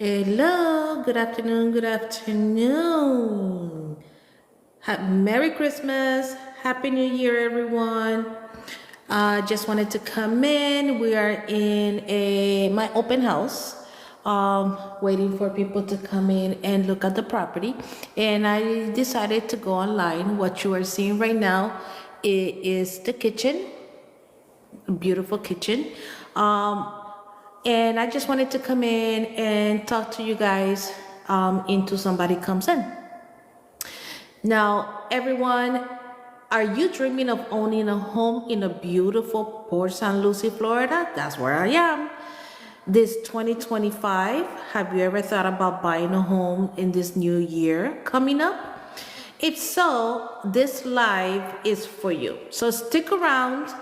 Hello, good afternoon, good afternoon. Merry Christmas, Happy New Year, everyone. Just wanted to come in. We are in my open house, waiting for people to come in and look at the property. And I decided to go online. What you are seeing right now is the kitchen, beautiful kitchen. Um, and I just wanted to come in and talk to you guys until somebody comes in. Now, everyone, are you dreaming of owning a home in a beautiful Port St. Lucie, Florida? That's where I am. This 2025, have you ever thought about buying a home in this new year coming up? If so, this live is for you. So stick around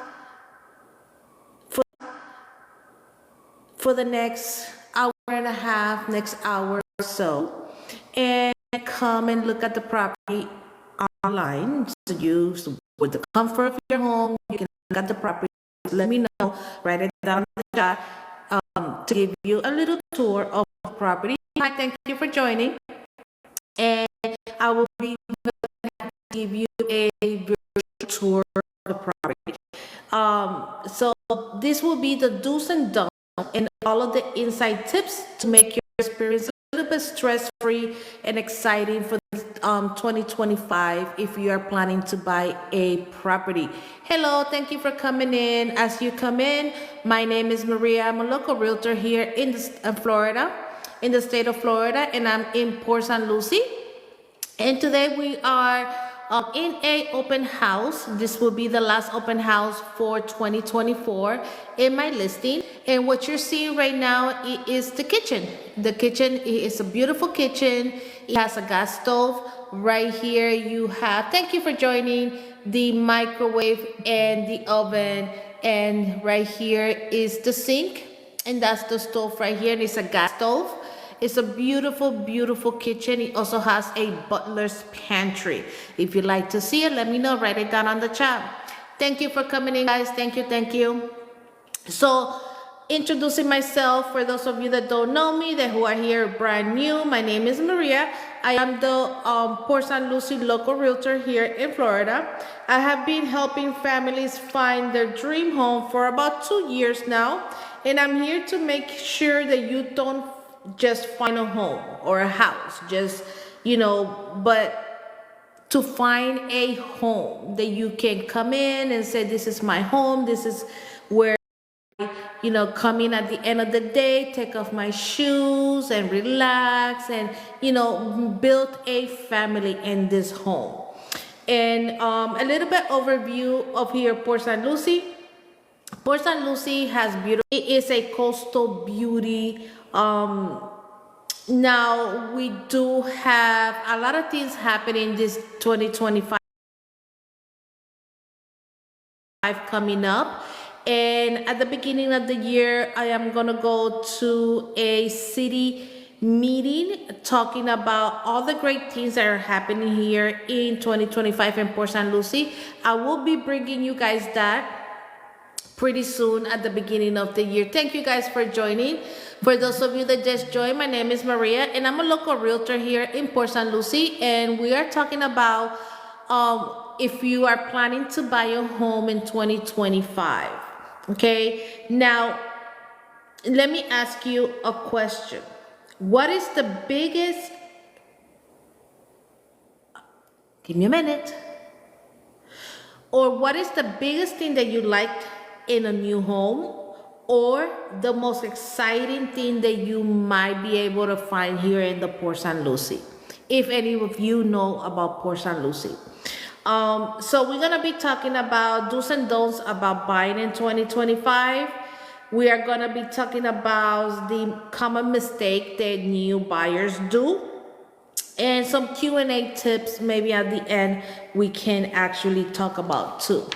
for the next hour and a half, next hour or so, and come and look at the property online. So you, with the comfort of your home, you can look at the property. Let me know, write it down in the chat to give you a little tour of the property. Hi, thank you for joining. And I will be give you a virtual tour of the property. So this will be the do's and don'ts and all of the inside tips to make your experience a little bit stress-free and exciting for 2025 if you are planning to buy a property. Hello, thank you for coming in. As you come in, my name is Maria. I'm a local realtor here in Florida, in the state of Florida, and I'm in Port St. Lucie. And today we are in a open house. This will be the last open house for 2024 in my listing. And what you're seeing right now is the kitchen. The kitchen is a beautiful kitchen. It has a gas stove. Right here you have, thank you for joining, the microwave and the oven. And right here is the sink. And that's the stove right here. And it's a gas stove. It's a beautiful, beautiful kitchen. It also has a butler's pantry. If you'd like to see it, let me know. Write it down on the chat. Thank you for coming in, guys. Thank you, thank you. So, introducing myself, for those of you that don't know me, that who are here brand new, my name is Maria. I am the Port St. Lucie local realtor here in Florida. I have been helping families find their dream home for about 2 years now. And I'm here to make sure that you don't just find a home or a house, but to find a home that you can come in and say, this is my home, this is where come in at the end of the day, take off my shoes and relax and build a family in this home. And a little bit overview of here, Port St. Lucie. Port St. Lucie has beautiful, it is a coastal beauty. Now we do have a lot of things happening this 2025 coming up. And at the beginning of the year, I am gonna go to a city meeting talking about all the great things that are happening here in 2025 in Port St. Lucie. I will be bringing you guys that pretty soon at the beginning of the year. Thank you guys for joining. For those of you that just joined, my name is Maria and I'm a local realtor here in Port St. Lucie, and we are talking about if you are planning to buy a home in 2025. Okay, now let me ask you a question. What is the biggest, give me a minute, or what is the biggest thing that you liked in a new home, or the most exciting thing that you might be able to find here in the Port St. Lucie, if any of you know about Port St. Lucie? So we're gonna be talking about do's and don'ts about buying in 2025. We are gonna be talking about the common mistake that new buyers do, and some Q&A tips maybe at the end we can actually talk about too.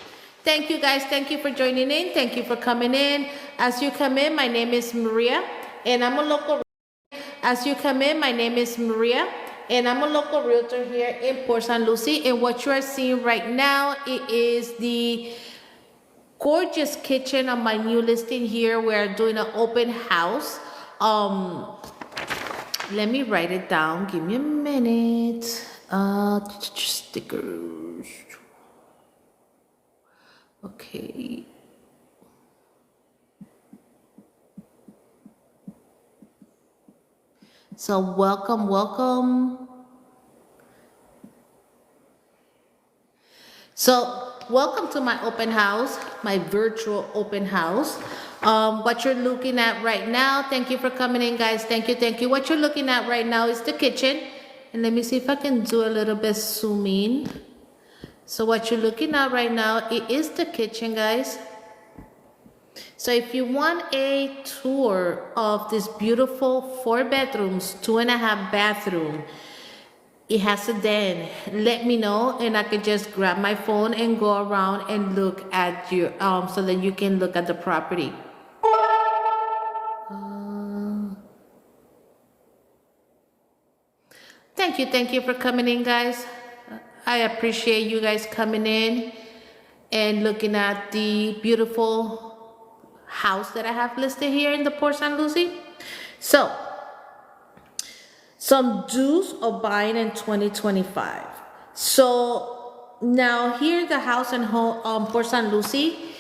Thank you guys, thank you for joining in, thank you for coming in. As you come in, my name is Maria and I'm a local, as you come in, my name is Maria and I'm a local realtor here in Port St. Lucie. And what you are seeing right now, it is the gorgeous kitchen on my new listing here. We're doing an open house. Let me write it down. Give me a minute. Stickers. Okay. So welcome. So welcome to my open house, my virtual open house. What you're looking at right now, thank you for coming in, guys. Thank you. What you're looking at right now is the kitchen. And let me see if I can do a little bit zoom in. So what you're looking at right now, it is the kitchen, guys. So if you want a tour of this beautiful 4 bedrooms, 2.5 bathroom, it has a den, let me know and I can just grab my phone and go around and look at your so that you can look at the property. Thank you for coming in, guys. I appreciate you guys coming in and looking at the beautiful house that I have listed here in the Port St. Lucie. So some do's of buying in 2025. So now here the house in Port St. Lucie,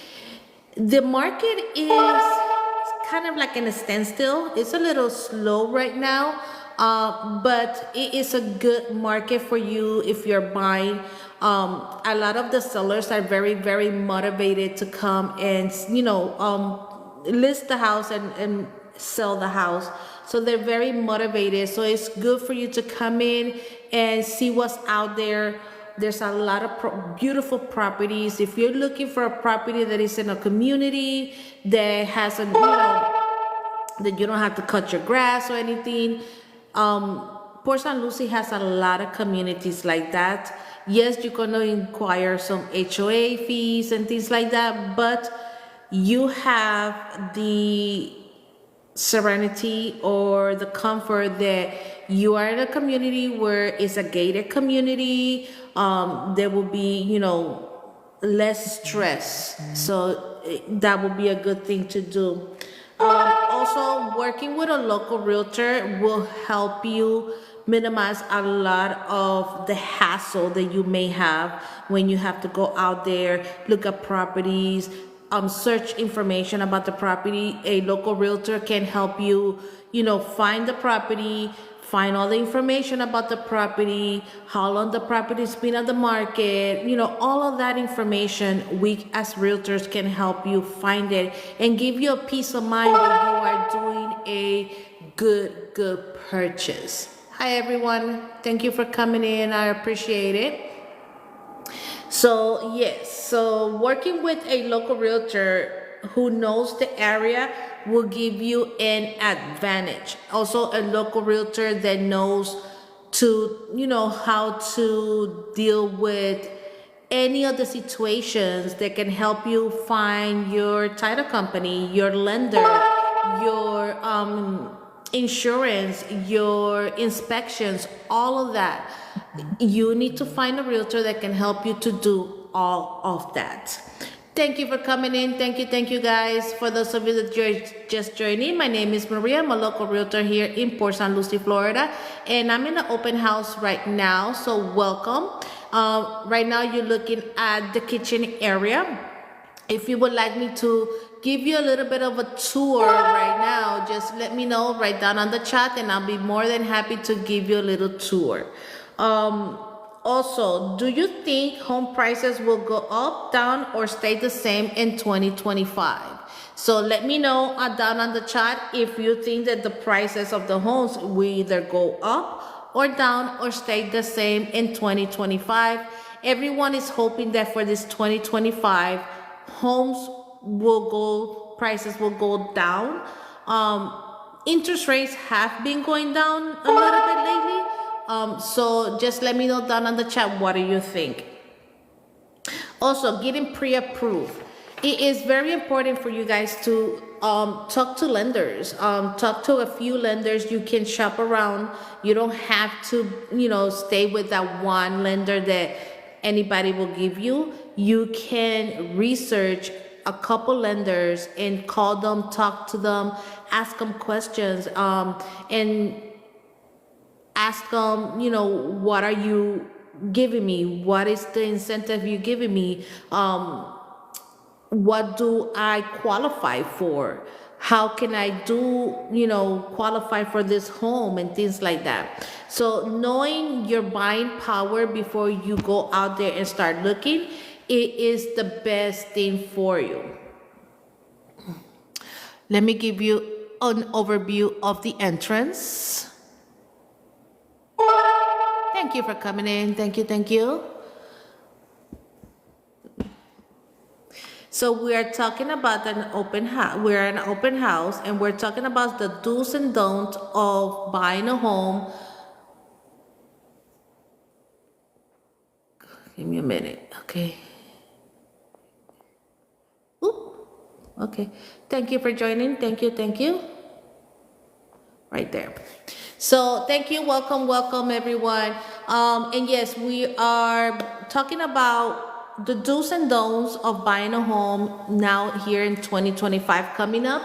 the market is kind of like in a standstill. It's a little slow right now, but it is a good market for you if you're buying. A lot of the sellers are very motivated to come and list the house and sell the house. So they're very motivated. So it's good for you to come in and see what's out there. There's a lot of beautiful properties. If you're looking for a property that is in a community that has a, that you don't have to cut your grass or anything, Port St. Lucie has a lot of communities like that. Yes, you're going to inquire some HOA fees and things like that, but you have the serenity or the comfort that you are in a community where it's a gated community. There will be, less stress. So that would be a good thing to do. Also, working with a local realtor will help you minimize a lot of the hassle that you may have when you have to go out there, look at properties, search information about the property. A local realtor can help you, find the property, find all the information about the property, how long the property's been on the market, all of that information. We as realtors can help you find it and give you a peace of mind that you are doing a good purchase. Hi everyone, thank you for coming in. I appreciate it. So yes, so working with a local realtor who knows the area will give you an advantage. Also a local realtor that knows how to deal with any of the situations that can help you find your title company, your lender, your insurance, your inspections, all of that. You need to find a realtor that can help you to do all of that. Thank you for coming in. Thank you guys. For those of you that just joined in, my name is Maria. I'm a local realtor here in Port St. Lucie, Florida, and I'm in the open house right now, so welcome. Right now you're looking at the kitchen area. If you would like me to give you a little bit of a tour right now, just let me know, write down on the chat, and I'll be more than happy to give you a little tour. Also, do you think home prices will go up, down, or stay the same in 2025? So let me know down on the chat if you think that the prices of the homes will either go up or down or stay the same in 2025. Everyone is hoping that for this 2025, prices will go down. Interest rates have been going down a little bit lately. So just let me know down on the chat, what do you think? Also, getting pre-approved. It is very important for you guys to talk to lenders. Talk to a few lenders. You can shop around. You don't have to, stay with that one lender that anybody will give you. You can research a couple lenders and call them, talk to them, ask them questions, and ask them, what are you giving me? What is the incentive you're giving me? What do I qualify for? How can I qualify for this home and things like that. So knowing your buying power before you go out there and start looking, it is the best thing for you. Let me give you an overview of the entrance. Thank you for coming in. Thank you, thank you. So we are talking about an open house. We're an open house, and we're talking about the do's and don'ts of buying a home. Give me a minute, okay? Oop. Okay. Thank you for joining. Thank you, thank you. Right there. So thank you, welcome everyone. And yes, we are talking about the do's and don'ts of buying a home now here in 2025 coming up.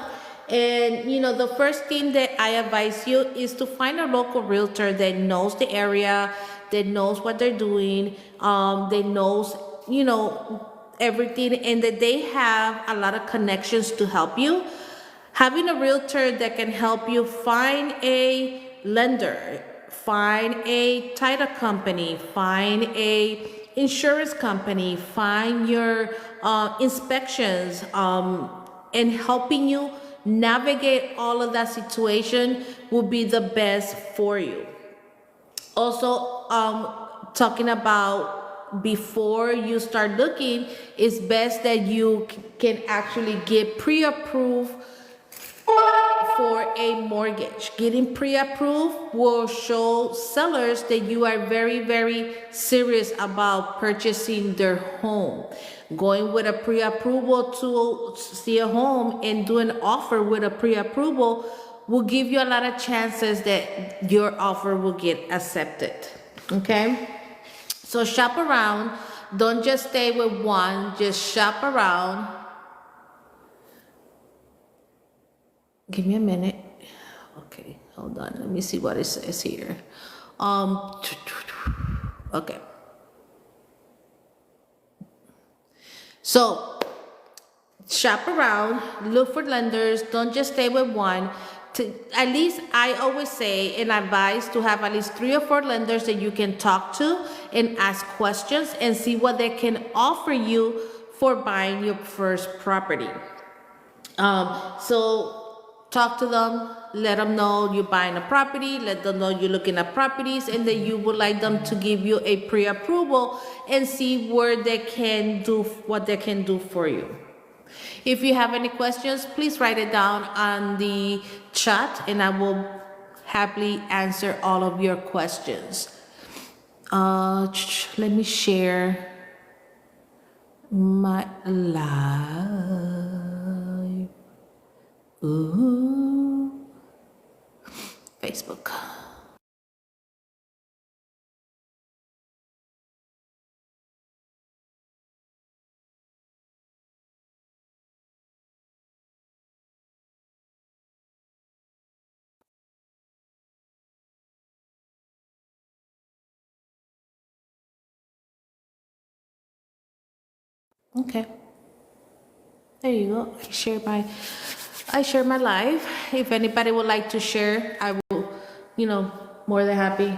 And the first thing that I advise you is to find a local realtor that knows the area, that knows what they're doing, that knows everything, and that they have a lot of connections to help you. Having a realtor that can help you find a lender, find a title company, find a insurance company, find your inspections, and helping you navigate all of that situation will be the best for you. Also, talking about before you start looking, it's best that you can actually get pre-approved for a mortgage. Getting pre-approved will show sellers that you are very, very serious about purchasing their home. Going with a pre-approval to see a home and do an offer with a pre-approval will give you a lot of chances that your offer will get accepted. Okay? So shop around. Don't just stay with one, just shop around. Give me a minute. Okay, hold on. Let me see what it says here. Okay. So shop around, look for lenders. Don't just stay with one. At least I always say and advise to have at least 3 or 4 lenders that you can talk to and ask questions and see what they can offer you for buying your first property. So talk to them, let them know you're buying a property, let them know you're looking at properties, and that you would like them to give you a pre-approval and see where they can do what they can do for you. If you have any questions, please write it down on the chat and I will happily answer all of your questions. Let me share my live. Ooh. Facebook. Okay. There you go. I share my life. If anybody would like to share, I will, more than happy.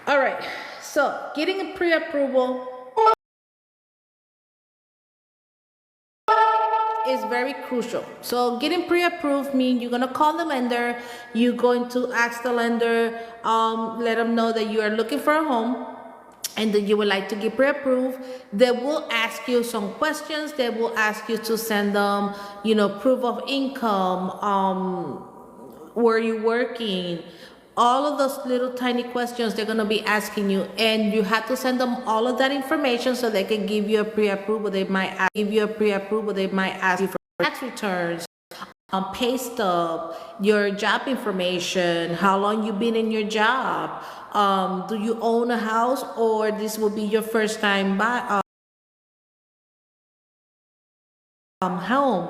All right. So getting a pre-approval is very crucial. So getting pre-approved means you're gonna call the lender, you're going to ask the lender, let them know that you are looking for a home and that you would like to get pre-approved. They will ask you some questions. They will ask you to send them, proof of income, where you're working, all of those little tiny questions they're going to be asking you, and you have to send them all of that information so they can give you a pre-approval. They might give you a pre-approval. They might ask you for tax returns, pay stub, your job information, how long you've been in your job, do you own a house, or this will be your first time buy home.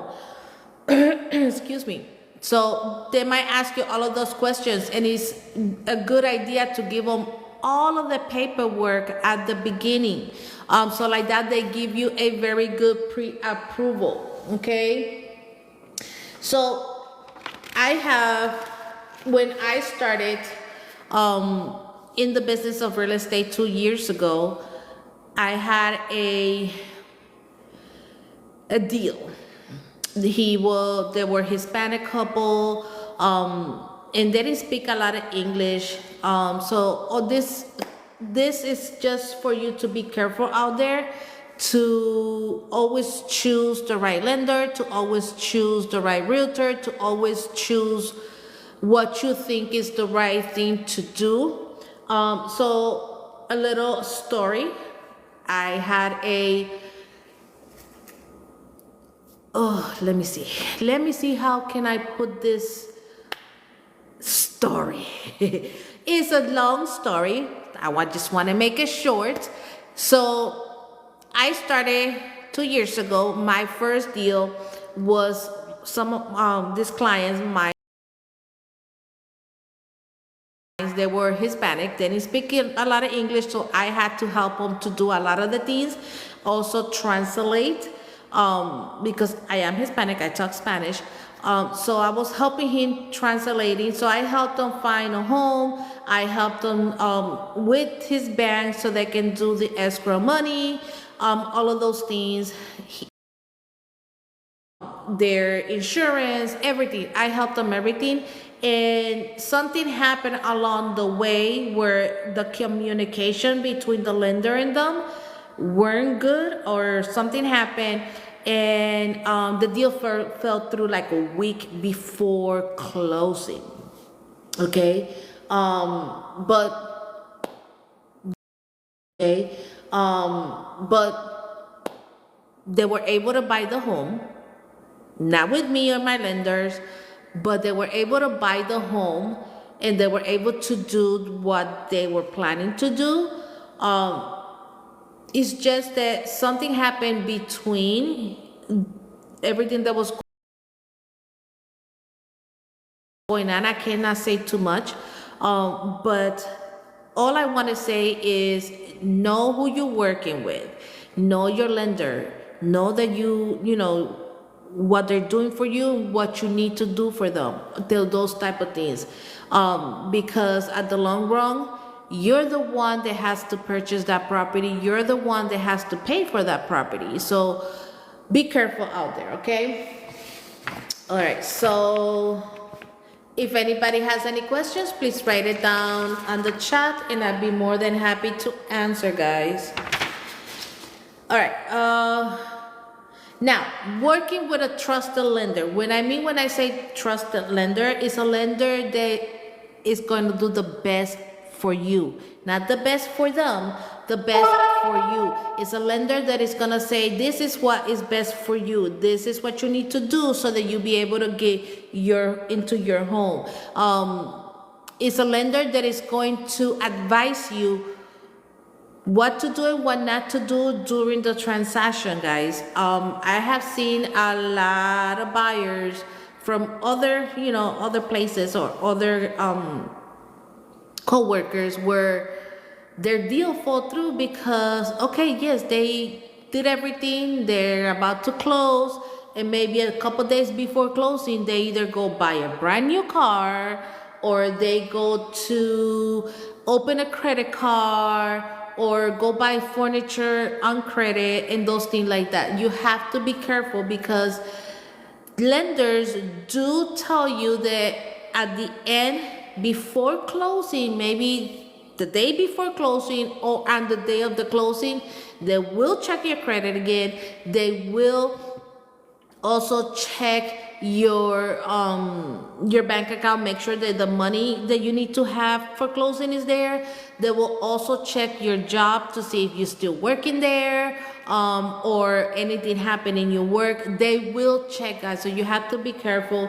Excuse me. So they might ask you all of those questions, and it's a good idea to give them all of the paperwork at the beginning. So like that, they give you a very good pre-approval, okay? So when I started in the business of real estate 2 years ago, I had a deal. They were Hispanic couple, and they didn't speak a lot of English. This is just for you to be careful out there, to always choose the right lender, to always choose the right realtor, to always choose what you think is the right thing to do. So a little story. I had let me see how can I put this story. It's a long story. Just want to make it short. So I started 2 years ago. My first deal was some of these clients, they were Hispanic. They didn't speak a lot of English, so I had to help them to do a lot of the things. Also translate, because I am Hispanic, I talk Spanish. So I was helping him translating. So I helped them find a home. I helped them with his bank so they can do the escrow money, all of those things. Their insurance, everything. I helped them everything. And something happened along the way where the communication between the lender and them weren't good, or something happened, and the deal fell through like a week before closing. Okay, but they were able to buy the home, not with me or my lenders, but they were able to buy the home, and they were able to do what they were planning to do. It's just that something happened between everything that was going on. I cannot say too much, but all I want to say is know who you're working with, know your lender, know that you know what they're doing for you, what you need to do for them, those type of things, because at the long run, you're the one that has to purchase that property, you're the one that has to pay for that property. So be careful out there, okay? All right, so if anybody has any questions, please write it down on the chat, and I'd be more than happy to answer, guys. All right, now, working with a trusted lender. When I say trusted lender, it's a lender that is going to do the best for you. Not the best for them, the best for you. It's a lender that is going to say, this is what is best for you. This is what you need to do so that you'll be able to get into your home. It's a lender that is going to advise you what to do and what not to do during the transaction, guys. I have seen a lot of buyers from other places or other co-workers where their deal fell through because, okay, yes, they did everything, they're about to close, and maybe a couple days before closing, they either go buy a brand new car, or they go to open a credit card, or go buy furniture on credit, and those things like that. You have to be careful, because lenders do tell you that at the end, before closing, maybe the day before closing or on the day of the closing, they will check your credit again. They will also check your bank account, make sure that the money that you need to have for closing is there. They will also check your job to see if you're still working there, or anything happened in your work. They will check, guys, so you have to be careful.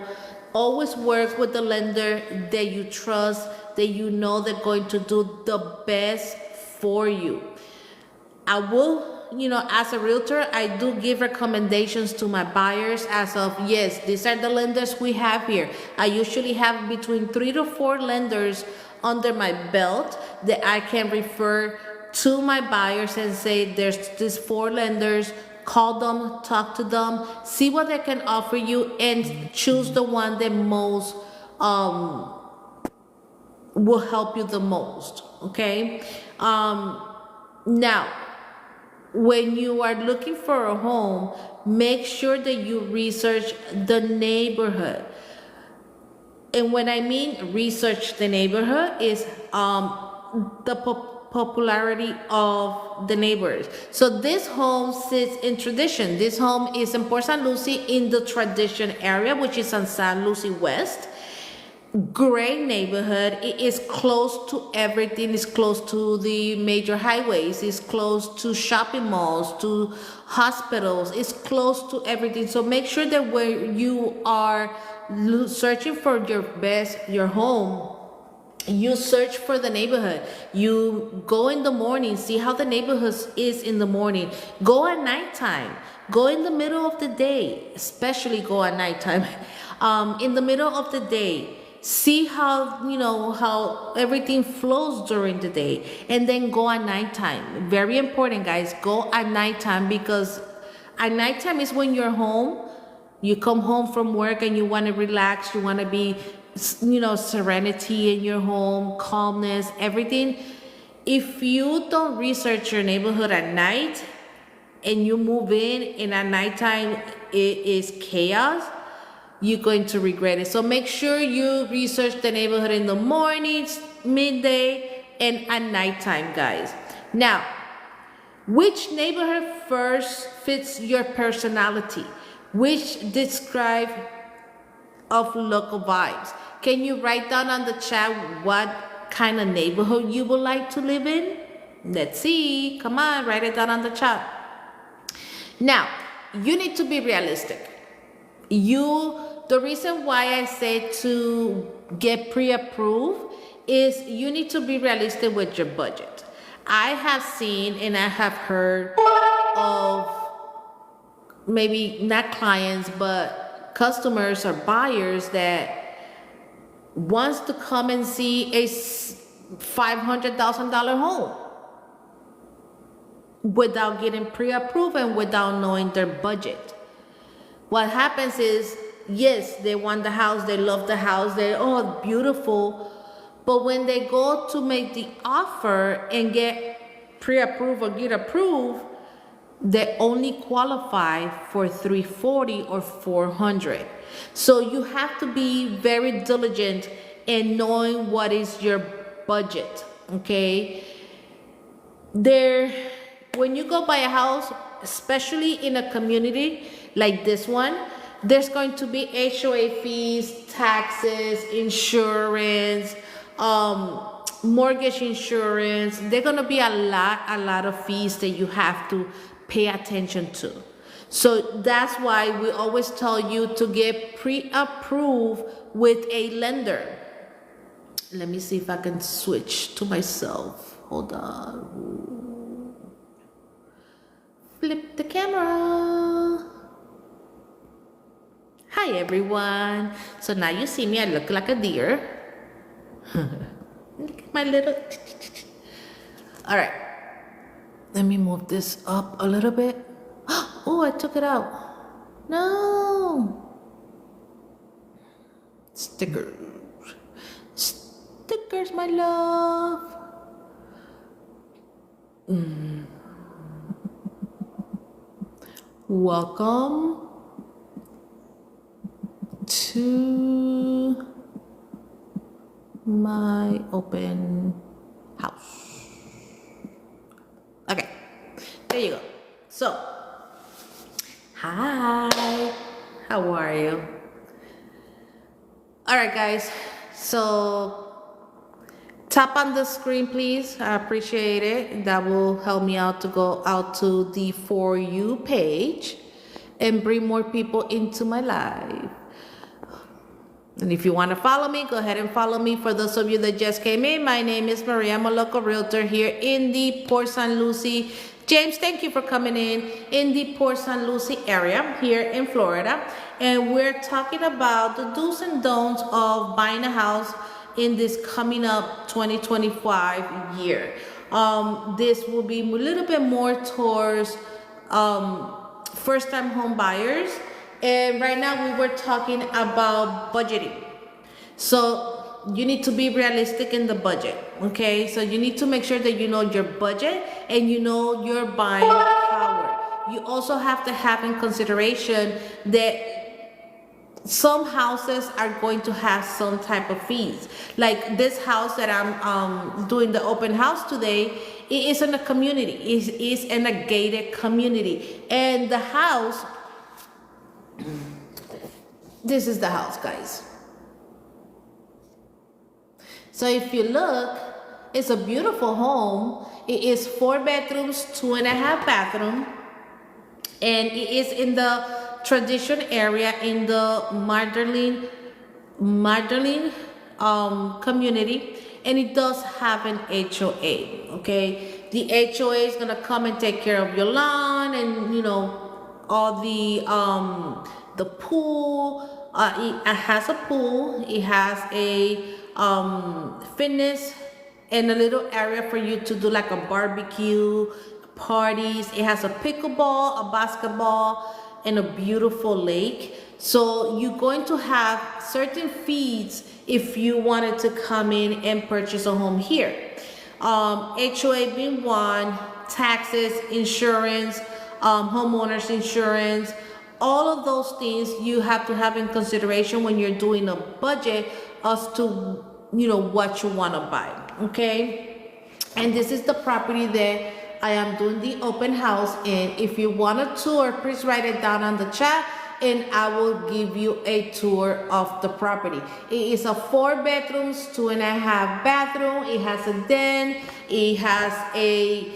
Always work with the lender that you trust, that you know they're going to do the best for you. I will as a realtor, I do give recommendations to my buyers as of, yes, these are the lenders we have here. I usually have between 3 to 4 lenders under my belt that I can refer to my buyers and say, there's these 4 lenders, call them, talk to them, see what they can offer you, and choose the one that most will help you the most, okay? Now, when you are looking for a home, make sure that you research the neighborhood. And when I mean research the neighborhood is the popularity of the neighbors. So this home sits in tradition. This home is in Port St. Lucie in the Tradition area, which is on St. Lucie West. Great neighborhood. It is close to everything. It's close to the major highways. It's close to shopping malls, to hospitals. It's close to everything. So make sure that when you are searching for your home, you search for the neighborhood. You go in the morning, see how the neighborhood is in the morning. Go at nighttime. Go in the middle of the day, especially go at nighttime. In the middle of the day, see how everything flows during the day, and then go at nighttime. Very important, guys. Go at nighttime, because at nighttime is when you're home. You come home from work and you want to relax. You want to be, serenity in your home, calmness, everything. If you don't research your neighborhood at night and you move in and at nighttime it is chaos, you're going to regret it. So make sure you research the neighborhood in the mornings, midday, and at nighttime, guys. Now, which neighborhood first fits your personality? Which describe of local vibes? Can you write down on the chat what kind of neighborhood you would like to live in? Let's see. Come on, write it down on the chat. Now, you need to be realistic. The reason why I say to get pre-approved is you need to be realistic with your budget. I have seen and I have heard of, maybe not clients, but customers or buyers that wants to come and see a $500,000 home without getting pre-approved and without knowing their budget. What happens is, yes, they want the house, they love the house, beautiful, but when they go to make the offer and get pre-approved or get approved, they only qualify for 340 or 400. So you have to be very diligent in knowing what is your budget, okay? When you go buy a house, especially in a community like this one, there's going to be HOA fees, taxes, insurance, mortgage insurance. There's going to be a lot of fees that you have to pay attention to. So that's why we always tell you to get pre-approved with a lender. Let me see if I can switch to myself. Hold on. Flip the camera. Hi everyone. So now you see me, I look like a deer. Look at my little... All right. Let me move this up a little bit. Oh, I took it out. No. Stickers. Stickers, my love. Welcome to my open house. Okay, there you go. So, hi, how are you? All right, guys, so tap on the screen, please. I appreciate it. That will help me out to go out to the For You page and bring more people into my life. And if you want to follow me, go ahead and follow me. For those of you that just came in, my name is Maria. I'm a local realtor here in the Port St. Lucie James, thank you for coming in the Port St. Lucie area here in Florida. And we're talking about the do's and don'ts of buying a house in this coming up 2025 year. This will be a little bit more towards first-time home buyers. And right now we were talking about budgeting. So you need to be realistic in the budget, okay? So you need to make sure that you know your budget and you know your buying power. You also have to have in consideration that some houses are going to have some type of fees. Like this house that I'm doing the open house today, it is in a community. It is in a gated community. And the house, this is the house, guys. So if you look, it's a beautiful home. It is 4 bedrooms, 2.5 bathrooms, and it is in the tradition area in the Magdalene community, and it does have an HOA. Okay, the HOA is gonna come and take care of your lawn and all the pool. It has a pool. It has a fitness and a little area for you to do like a barbecue, parties. It has a pickleball, a basketball, and a beautiful lake. So you're going to have certain fees if you wanted to come in and purchase a home here. HOA being one, taxes, insurance, homeowners insurance, all of those things you have to have in consideration when you're doing a budget as to what you want to buy. Okay, and this is the property that I am doing the open house in. If you want a tour, please write it down on the chat and I will give you a tour of the property. It is a 4 bedrooms, 2.5 bathroom. It has a den. It has a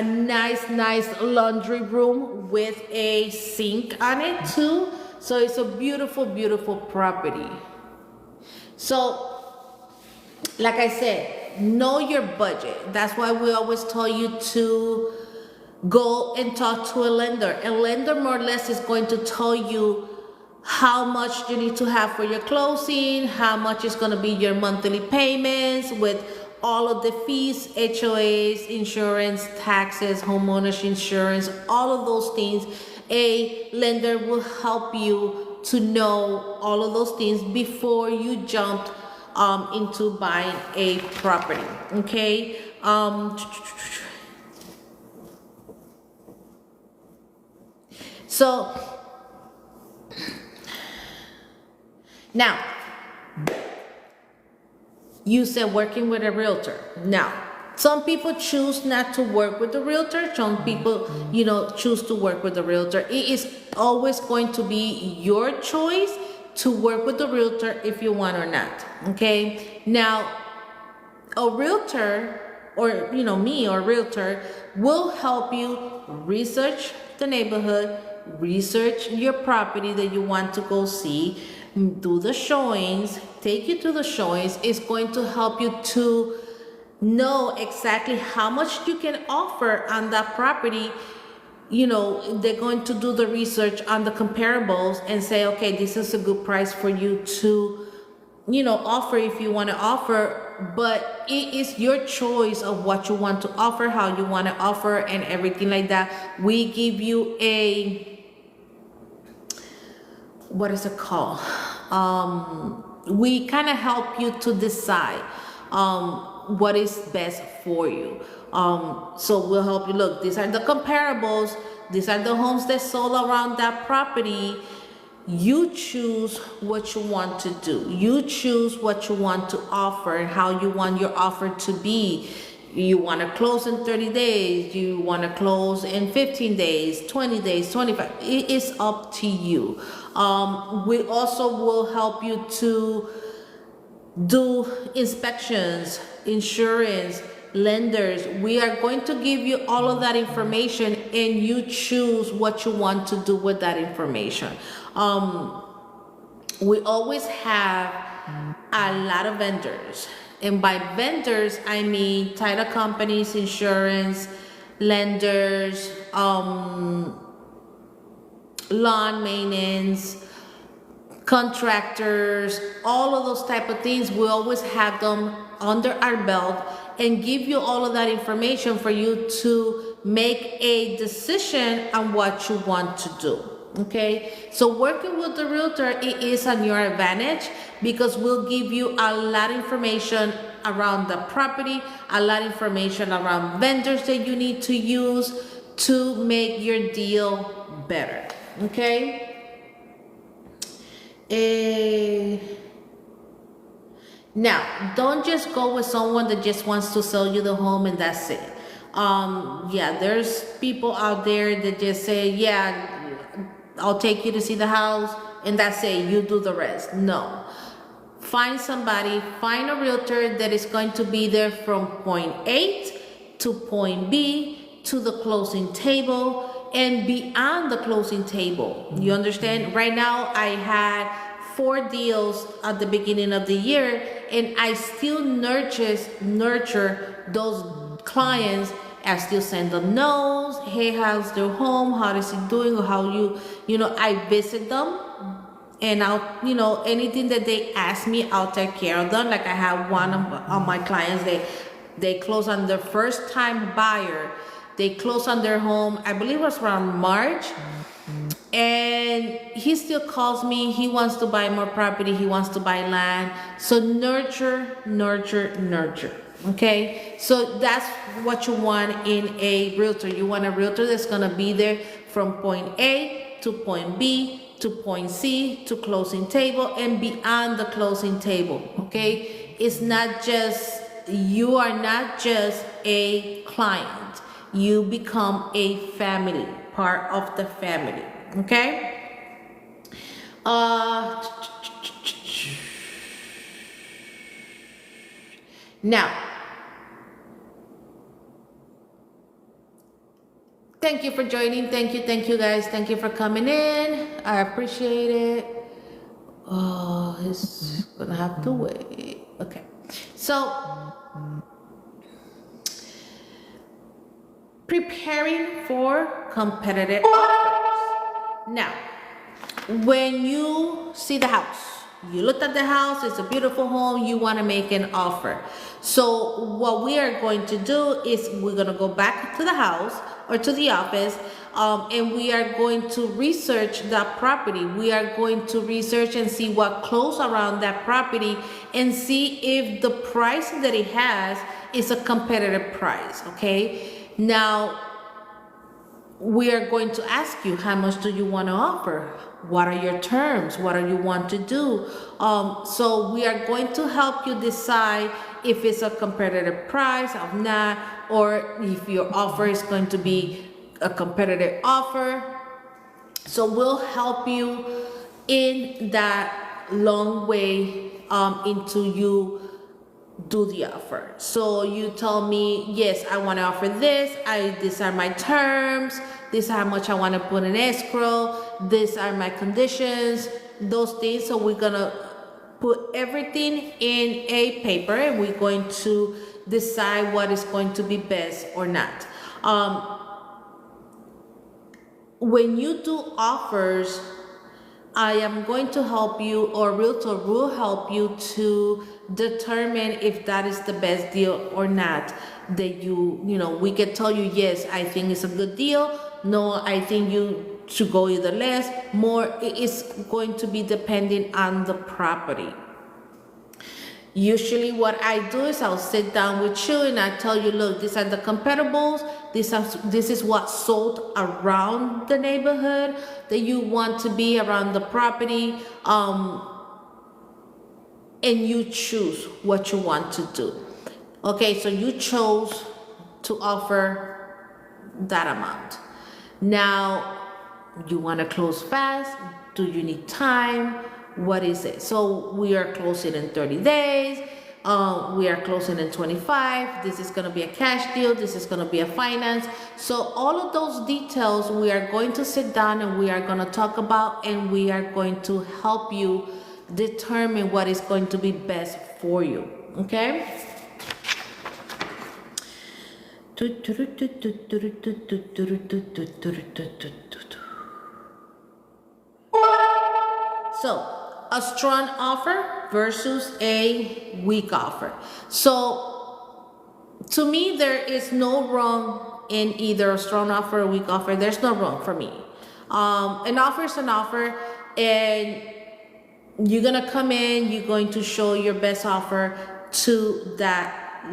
nice laundry room with a sink on it too. So it's a beautiful property. So like I said, know your budget. That's why we always tell you to go and talk to a lender. A lender more or less is going to tell you how much you need to have for your closing, how much is going to be your monthly payments with all of the fees, HOAs, insurance, taxes, homeowners insurance, all of those things. A lender will help you to know all of those things before you jump into buying a property. Okay. So now you said working with a realtor. Now some people choose not to work with the realtor. Some people, choose to work with the realtor. It is always going to be your choice to work with the realtor if you want or not. Okay. Now, a realtor, or me or realtor, will help you research the neighborhood, research your property that you want to go see, do the showings, take you to the showings. It's going to help you to know exactly how much you can offer on that property. They're going to do the research on the comparables and say, okay, this is a good price for you to offer if you want to offer. But it is your choice of what you want to offer, how you want to offer, and everything like that. We give you a, what is it called? We kind of help you to decide what is best for you. So we'll help you. Look, these are the comparables. These are the homes that sold around that property. You choose what you want to do. You choose what you want to offer and how you want your offer to be. You want to close in 30 days. You want to close in 15 days, 20 days, 25. It is up to you. We also will help you to do inspections, insurance, lenders. We are going to give you all of that information and you choose what you want to do with that information. We always have a lot of vendors And by vendors, I mean title companies, insurance, lenders, lawn maintenance, contractors, all of those type of things. We always have them under our belt and give you all of that information for you to make a decision on what you want to do. Okay, so working with the realtor, it is on your advantage because we'll give you a lot of information around the property, a lot of information around vendors that you need to use to make your deal better. Okay. Now, don't just go with someone that just wants to sell you the home and that's it. Yeah, there's people out there that just say, yeah, I'll take you to see the house and that's it, you do the rest. No. Find somebody, find a realtor that is going to be there from point A to point B to the closing table and beyond the closing table. You understand? Right now, I had 4 deals at the beginning of the year, and I still nurture those clients. I still send them notes. Hey, how's their home? How is it doing? Or how I visit them. And I'll, anything that they ask me, I'll take care of them. Like I have one of my clients, they close on their first time buyer. They close on their home, I believe it was around March. And he still calls me. He wants to buy more property. He wants to buy land. So nurture. Okay. So that's what you want in a realtor. You want a realtor that's going to be there from point A to point B to point C to closing table and beyond the closing table. Okay. It's not just, you are not just a client. You become a family, part of the family. Okay. Now, thank you for joining. Thank you guys. Thank you for coming in. I appreciate it. Oh, it's gonna have to wait. Okay. So, preparing for competitive offers. Now, when you see the house, you looked at the house, it's a beautiful home, you want to make an offer. So what we are going to do is we're going to go back to the house or to the office, and we are going to research that property. We are going to research and see what close around that property and see if the price that it has is a competitive price. Okay. Now, we are going to ask you, how much do you want to offer? What are your terms? What do you want to do? So we are going to help you decide if it's a competitive price or not, or if your offer is going to be a competitive offer. So we'll help you in that long way into you do the offer. So you tell me, yes, I want to offer this. These are my terms. This is how much I want to put in escrow. These are my conditions, those things. So we're going to put everything in a paper and we're going to decide what is going to be best or not. When you do offers, I am going to help you, or realtor will help you to determine if that is the best deal or not. That we can tell you, yes, I think it's a good deal. No, I think you should go either less, more. It is going to be depending on the property. Usually what I do is I'll sit down with you and I tell you, look, these are the comparables. This is what sold around the neighborhood that you want to be around the property. And you choose what you want to do. Okay, so you chose to offer that amount. Now, you want to close fast? Do you need time? What is it? So we are closing in 30 days. We are closing in 25. This is going to be a cash deal. This is going to be a finance. So all of those details we are going to sit down and we are going to talk about, and we are going to help you determine what is going to be best for you. Okay? So, a strong offer versus a weak offer. So, to me, there is no wrong in either a strong offer or a weak offer. There's no wrong for me. An offer is an offer, and you're gonna come in, you're going to show your best offer to that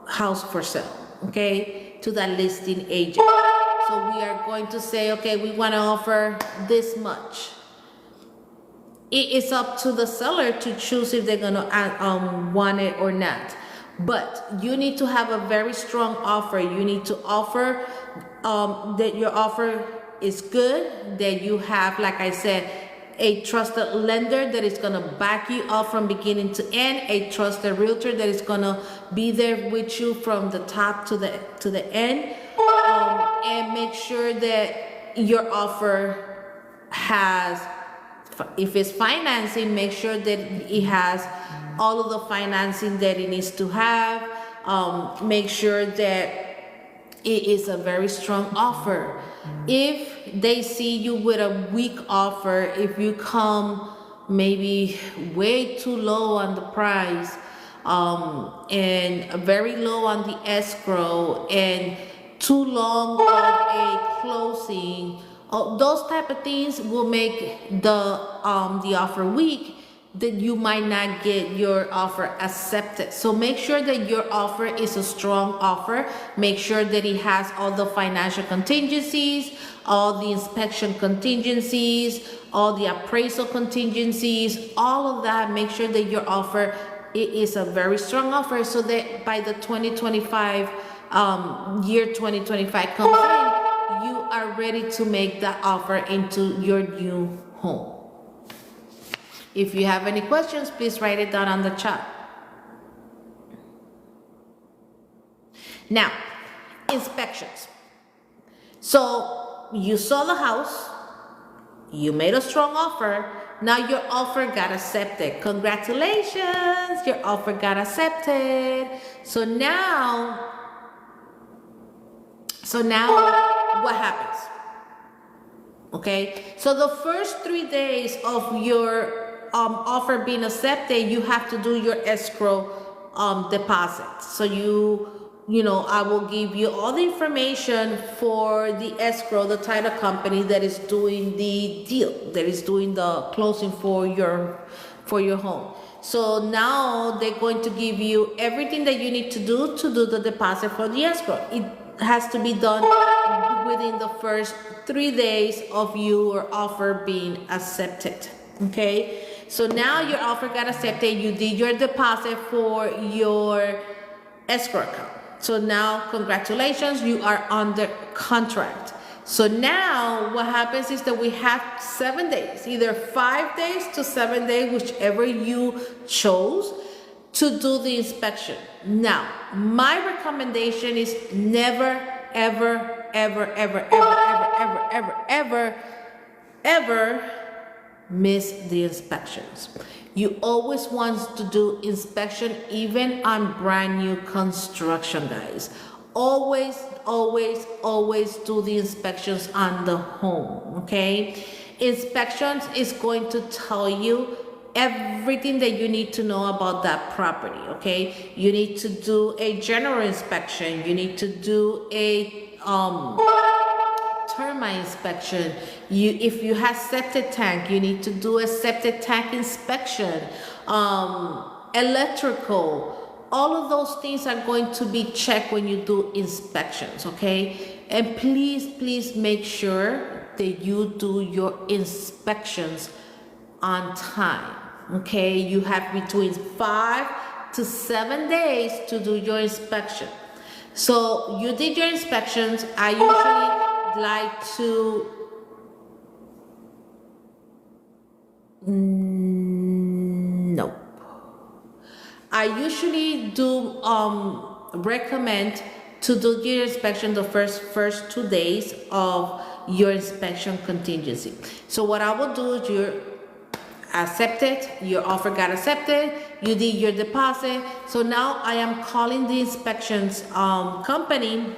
house for sale, okay, to that listing agent. So we are going to say, okay, we want to offer this much. It is up to the seller to choose if they're gonna want it or not. But you need to have a very strong offer. You need to offer that your offer is good, that you have, like I said, a trusted lender that is gonna back you up from beginning to end, a trusted realtor that is gonna be there with you from the top to the end, and make sure that your offer has, if it's financing, make sure that it has all of the financing that it needs to have. Make sure that it is a very strong offer. If they see you with a weak offer, if you come maybe way too low on the price, and very low on the escrow, and too long of a closing, those type of things will make the offer weak, that you might not get your offer accepted. So make sure that your offer is a strong offer. Make sure that it has all the financial contingencies, all the inspection contingencies, all the appraisal contingencies, all of that. Make sure that your offer is a very strong offer, so that by the 2025 year 2025 comes in, you are ready to make that offer into your new home. If you have any questions, please write it down on the chat. Now, inspections. So you saw the house, you made a strong offer, now your offer got accepted. Congratulations, your offer got accepted. So now what happens? Okay, so the first 3 days of your offer being accepted, you have to do your escrow deposit. So you know, I will give you all the information for the escrow, the title company that is doing the deal, that is doing the closing for your home. So now they're going to give you everything that you need to do the deposit for the escrow. It has to be done within the first 3 days of your offer being accepted. Okay, so now your offer got accepted, you did your deposit for your escrow account. So now, congratulations, you are under contract. So now what happens is that we have 7 days, either 5 days to 7 days, whichever you chose, to do the inspection. Now, my recommendation is never, ever, ever, ever, ever, ever, ever, ever, ever, ever miss the inspections. You always want to do inspection, even on brand new construction, guys. Always, always, always do the inspections on the home, okay? Inspections is going to tell you everything that you need to know about that property, okay? You need to do a general inspection. You need to do a termite inspection. If you have septic tank, you need to do a septic tank inspection. Electrical, all of those things are going to be checked when you do inspections, okay? And please make sure that you do your inspections on time, okay? You have between 5 to 7 days to do your inspection. So you did your inspections. I usually like to nope. I usually do recommend to do your inspection the first 2 days of your inspection contingency. So what I will do is accepted, your offer got accepted, you did your deposit. So now I am calling the inspections company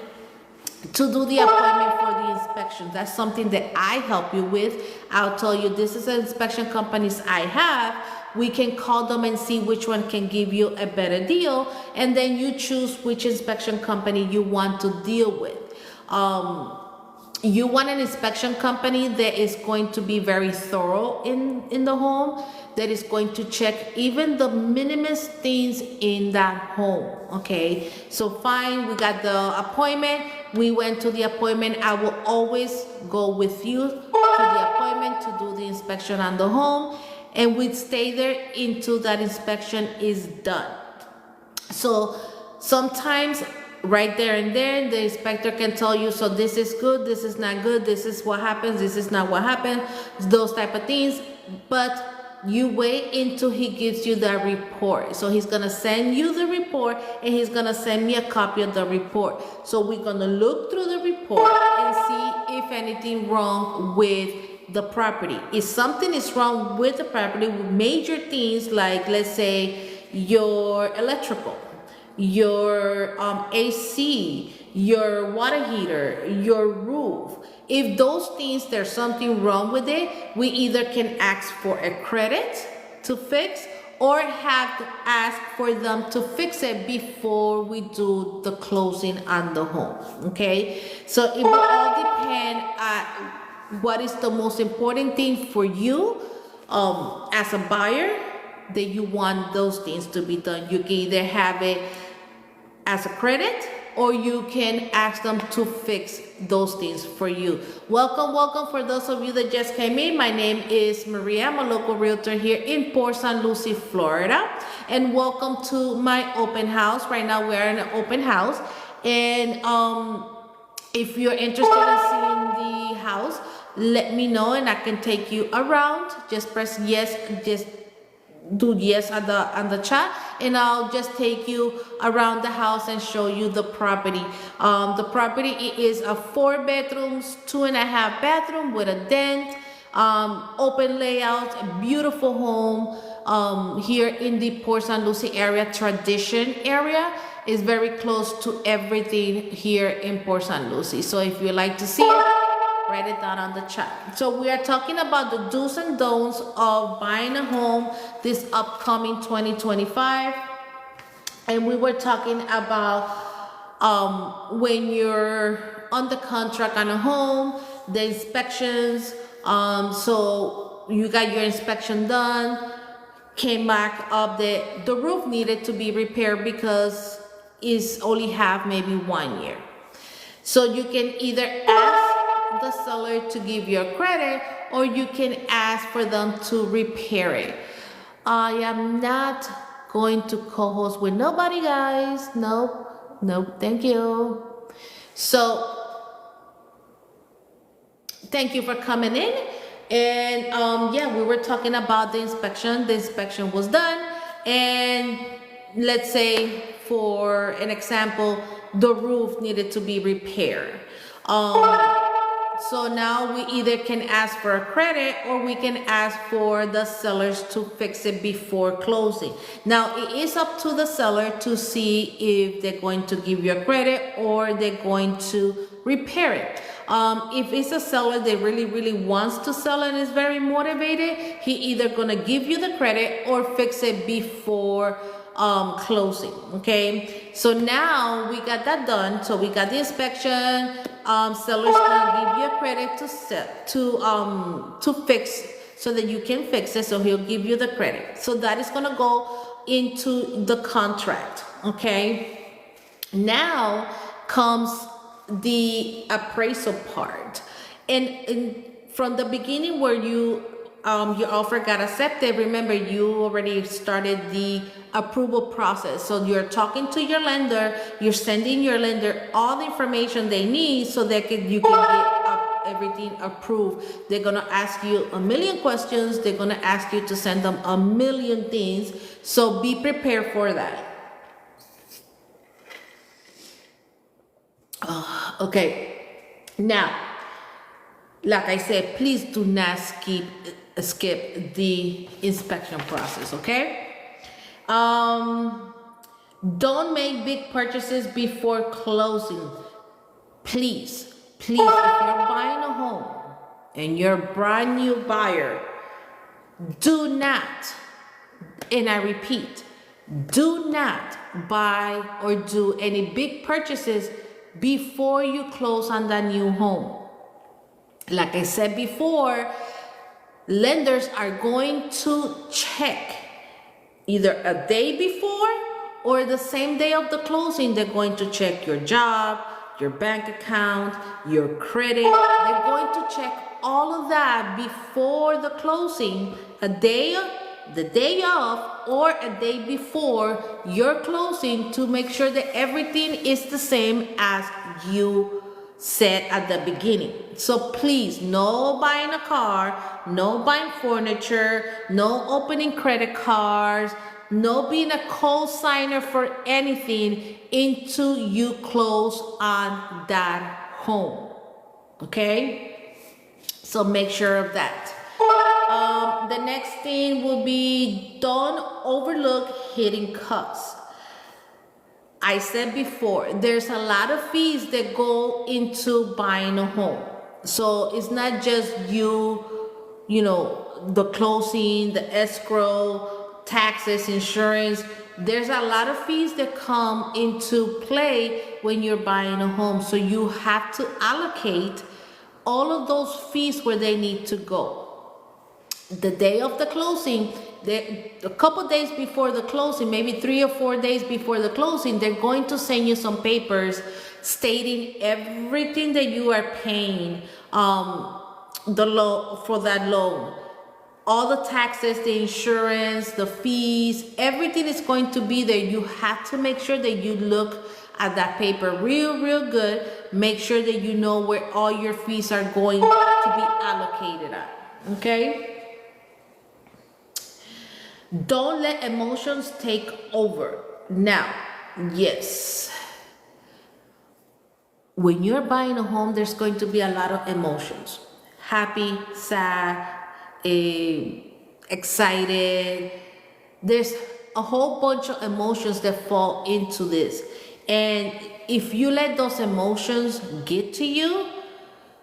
to do the appointment for the inspection. That's something that I help you with. I'll tell you, this is the inspection companies I have. We can call them and see which one can give you a better deal, and then you choose which inspection company you want to deal with. You want an inspection company that is going to be very thorough in the home, that is going to check even the minimum things in that home. Okay, so fine, we got the appointment, we went to the appointment. I will always go with you to the appointment to do the inspection on the home, and we stay there until that inspection is done. So sometimes right there and then the inspector can tell you, so this is good, this is not good, this is what happens, this is not what happened, those type of things. But you wait until he gives you that report. So he's gonna send you the report, and he's gonna send me a copy of the report. So we're gonna look through the report and see if anything wrong with the property. If something is wrong with the property, with major things like, let's say, your electrical, your AC, your water heater, your roof. If those things, there's something wrong with it, we either can ask for a credit to fix, or have to ask for them to fix it before we do the closing on the home. Okay, so it will all depend on what is the most important thing for you as a buyer, that you want those things to be done. You can either have it as a credit, or you can ask them to fix those things for you. Welcome, welcome for those of you that just came in. My name is Maria. I'm a local realtor here in Port St. Lucie, Florida. And welcome to my open house. Right now we're in an open house. And if you're interested in seeing the house, let me know and I can take you around. Just press yes, just do yes on the chat, and I'll just take you around the house and show you the property. The property is a 4 bedrooms, 2.5 bathroom with a den, open layout, a beautiful home here in the Port St. Lucie area. Tradition area is very close to everything here in Port St. Lucie. So if you like to see it, write it down on the chat. So we are talking about the do's and don'ts of buying a home this upcoming 2025. And we were talking about when you're on the contract on a home, the inspections. So you got your inspection done, came back up that the roof needed to be repaired because it's only have maybe 1 year. So you can either ask the seller to give you a credit, or you can ask for them to repair it. I am not going to co-host with nobody, guys. Nope, thank you. So thank you for coming in. And yeah, we were talking about the inspection. The inspection was done, and let's say, for an example, the roof needed to be repaired. So now we either can ask for a credit, or we can ask for the sellers to fix it before closing. Now it is up to the seller to see if they're going to give you a credit or they're going to repair it. If it's a seller that really wants to sell and is very motivated, he either gonna give you the credit or fix it before closing. Okay, so now we got that done. So we got the inspection. Seller's gonna give you a credit to fix, so that you can fix it. So he'll give you the credit. So that is gonna go into the contract. Okay, now comes the appraisal part, and from the beginning where you your offer got accepted, remember you already started the approval process. So you're talking to your lender, you're sending your lender all the information they need so that you can get everything approved. They're gonna ask you a million questions, they're gonna ask you to send them a million things, so be prepared for that. Okay, now, like I said, please do not skip skip the inspection process, okay? Don't make big purchases before closing. Please, if you're buying a home and you're a brand new buyer, do not, and I repeat, do not buy or do any big purchases before you close on that new home. Like I said before, lenders are going to check either a day before or the same day of the closing. They're going to check your job, your bank account, your credit. They're going to check all of that before the closing, the day of or a day before your closing, to make sure that everything is the same as you said at the beginning. So please, no buying a car, no buying furniture, no opening credit cards, no being a co-signer for anything until you close on that home. Okay? So make sure of that. The next thing will be, don't overlook hidden costs. I said before, there's a lot of fees that go into buying a home. So it's not just you know, the closing, the escrow, taxes, insurance. There's a lot of fees that come into play when you're buying a home. So you have to allocate all of those fees where they need to go. The day of the closing, a couple days before the closing, maybe 3 or 4 days before the closing, they're going to send you some papers stating everything that you are paying the loan for that loan. All the taxes, the insurance, the fees, everything is going to be there. You have to make sure that you look at that paper real good. Make sure that you know where all your fees are going to be allocated at. Okay? Don't let emotions take over. Now, yes, when you're buying a home, there's going to be a lot of emotions. Happy, sad, excited. There's a whole bunch of emotions that fall into this. And if you let those emotions get to you,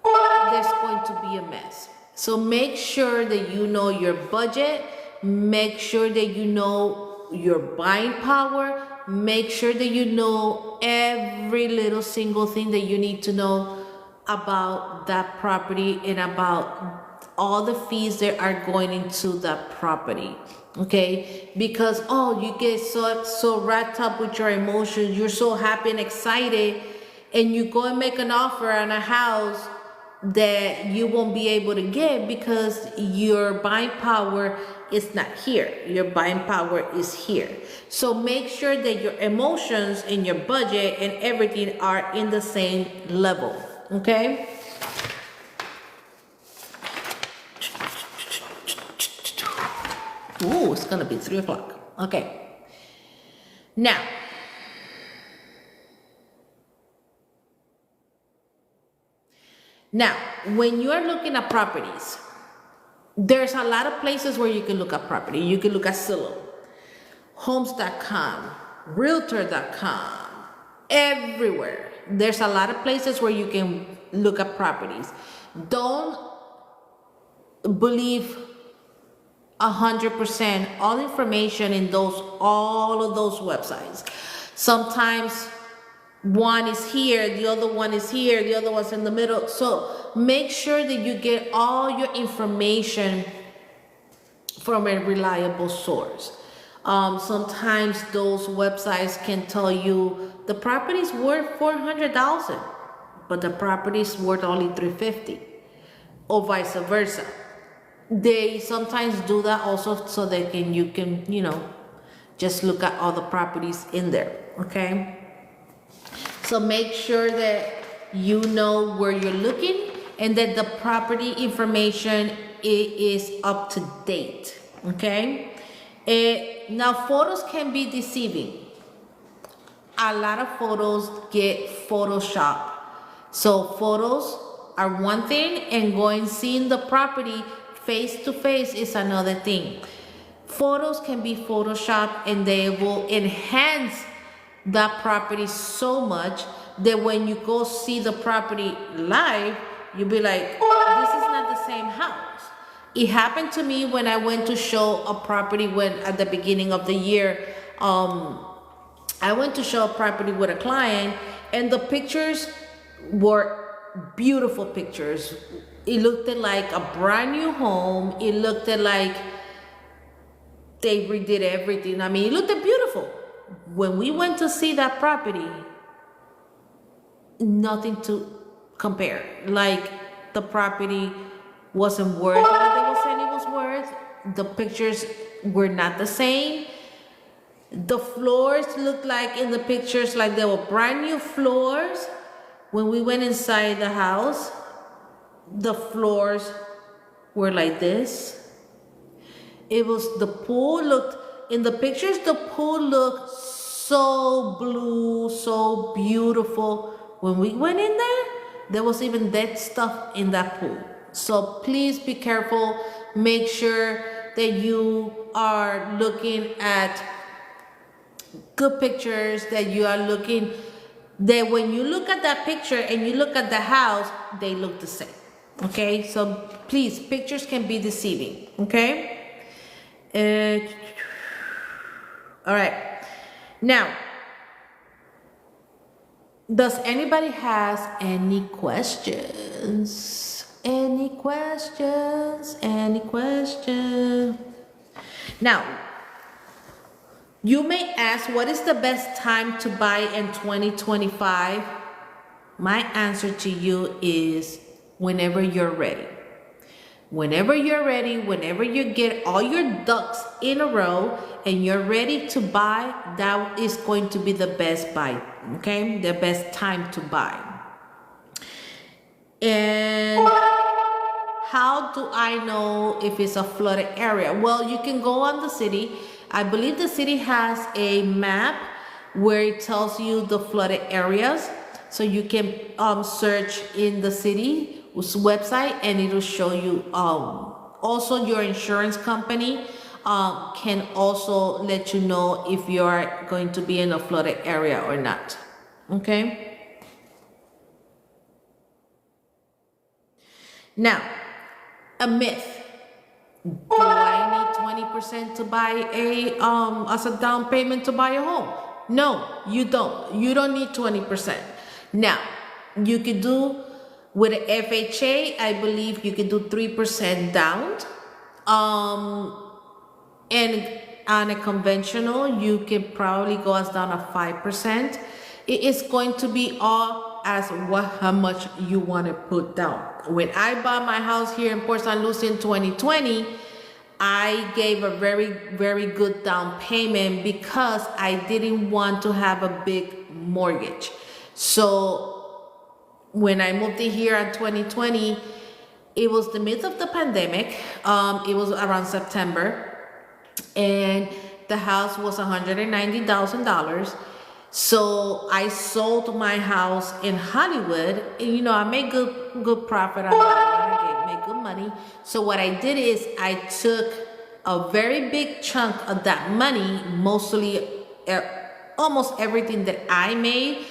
there's going to be a mess. So make sure that you know your budget. Make sure that you know your buying power. Make sure that you know every little single thing that you need to know about that property and about all the fees that are going into that property. Okay? Because, you get so wrapped up with your emotions. You're so happy and excited, and you go and make an offer on a house that you won't be able to get because your buying power is not here. Your buying power is here. So make sure that your emotions and your budget and everything are in the same level. Okay? Ooh, it's gonna be 3 o'clock. Okay. Now, when you're looking at properties, there's a lot of places where you can look at property. You can look at Zillow, Homes.com, Realtor.com, everywhere. There's a lot of places where you can look at properties. Don't believe 100% all information in all of those websites. Sometimes one is here, the other one is here, the other one's in the middle. So make sure that you get all your information from a reliable source. Sometimes those websites can tell you the property's worth $400,000, but the property's worth only $350,000, or vice versa. They sometimes do that also so that you can just look at all the properties in there. Okay. So make sure that you know where you're looking and that the property information is up to date. Okay. Now photos can be deceiving. A lot of photos get photoshopped. So photos are one thing, and seeing the property face to face is another thing. Photos can be photoshopped and they will enhance that property so much that when you go see the property live, you'll be like, this is not the same house. It happened to me when I went to show a property when at the beginning of the year. I went to show a property with a client and the pictures were beautiful pictures. It looked like a brand new home. It looked like they redid everything. I mean, it looked beautiful. When we went to see that property, nothing to compare. Like the property wasn't worth what they were saying it was worth. The pictures were not the same. The floors looked like in the pictures like they were brand new floors. When we went inside the house, the floors were like this. It was, the pool looked, in the pictures, the pool looked so blue, so beautiful. When we went in there was even dead stuff in that pool. So please be careful. Make sure that you are looking at good pictures, that you are looking, that when you look at that picture and you look at the house, they look the same. Okay, so please, pictures can be deceiving. Okay. All right. Now, does anybody has any questions? Any questions? Any questions? Now, you may ask, what is the best time to buy in 2025? My answer to you is whenever you're ready. Whenever you're ready, whenever you get all your ducks in a row and you're ready to buy, that is going to be the best buy, okay? The best time to buy. And how do I know if it's a flooded area? Well, you can go on the city. I believe the city has a map where it tells you the flooded areas. So you can search in the city's website and it'll show you. Also, your insurance company can also let you know if you're going to be in a flooded area or not. Okay. Now, a myth. Do I need 20% to buy as a down payment to buy a home? No, you don't. You don't need 20%. Now, you could do with an FHA, I believe you could do 3% down. And on a conventional, you can probably go as down as 5%. It is going to be all as how much you want to put down. When I bought my house here in Port St. Lucie in 2020, I gave a very, very good down payment because I didn't want to have a big mortgage. So when I moved in here in 2020, it was the midst of the pandemic. It was around September, and the house was $190,000. So I sold my house in Hollywood, and I made good profit on that. I made good money. So what I did is I took a very big chunk of that money, mostly almost everything that I made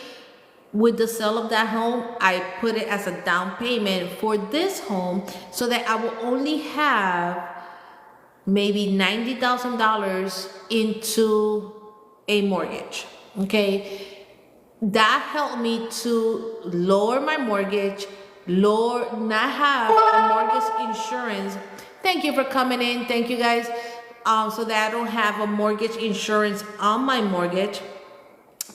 with the sale of that home, I put it as a down payment for this home so that I will only have maybe $90,000 into a mortgage. Okay, that helped me to lower my mortgage, not have a mortgage insurance. Thank you for coming in. Thank you guys. So that I don't have a mortgage insurance on my mortgage.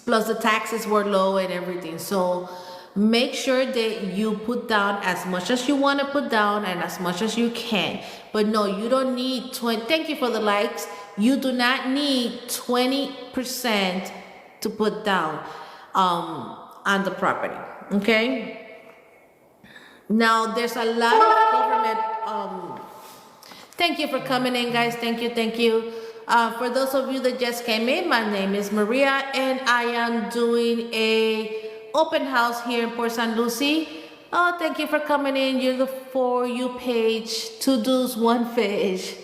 Plus the taxes were low and everything. So make sure that you put down as much as you want to put down and as much as you can. But no, you don't need 20. Thank you for the likes. You do not need 20% to put down on the property. Okay. Now there's a lot of government. Thank you for coming in, guys. Thank you. For those of you that just came in, my name is Maria, and I am doing a open house here in Port St. Lucie Oh, thank you for coming in. You're the For You page. Two dudes, one fish.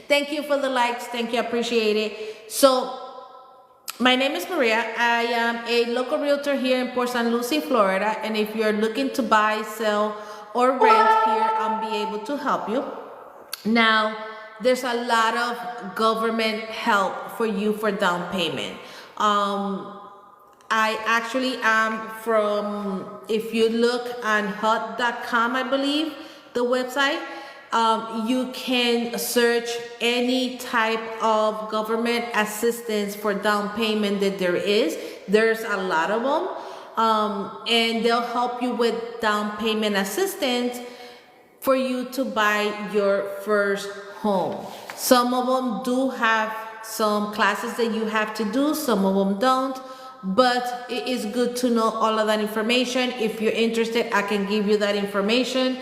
Thank you for the likes. Thank you. I appreciate it. So, my name is Maria. I am a local realtor here in Port St. Lucie, Florida. And if you're looking to buy, sell, or rent here, I'll be able to help you. Now, there's a lot of government help for you for down payment. I actually am from, if you look on HUD.com, I believe, the website, you can search any type of government assistance for down payment that there is. There's a lot of them, and they'll help you with down payment assistance for you to buy your first home. Some of them do have some classes that you have to do, some of them don't, but it is good to know all of that information. If you're interested, I can give you that information.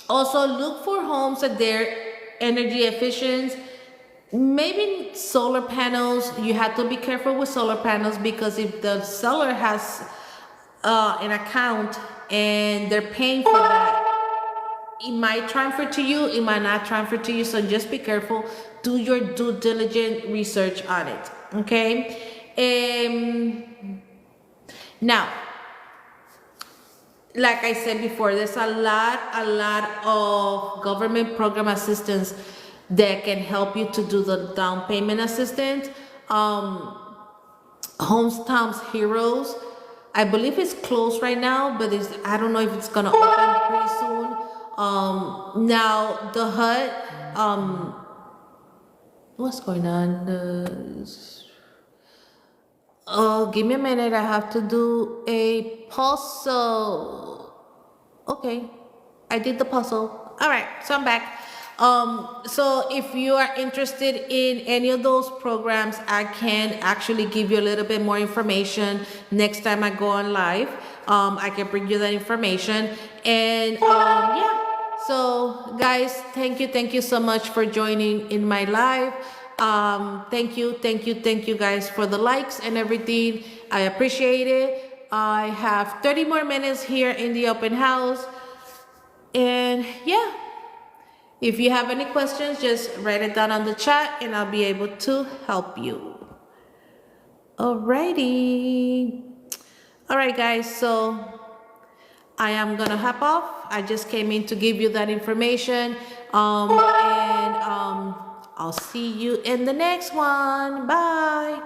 Also look for homes that they're energy efficient. Maybe solar panels. You have to be careful with solar panels, because if the seller has an account and they're paying for that, it might transfer to you, it might not transfer to you. So just be careful. Do your due diligent research on it. Okay. Now, like I said before, there's a lot of government program assistance that can help you to do the down payment assistance. Hometown Heroes, I believe it's closed right now, but I don't know if it's gonna open pretty soon. Now the HUD, what's going on? Oh, give me a minute. I have to do a puzzle. Okay, I did the puzzle. All right, so I'm back. So if you are interested in any of those programs, I can actually give you a little bit more information next time I go on live. I can bring you that information. And yeah, so guys, thank you so much for joining in my live. Thank you guys for the likes and everything. I appreciate it. I have 30 more minutes here in the open house. And yeah, if you have any questions, just write it down on the chat and I'll be able to help you. Alrighty. All right, guys, so I am gonna hop off. I just came in to give you that information. I'll see you in the next one. Bye.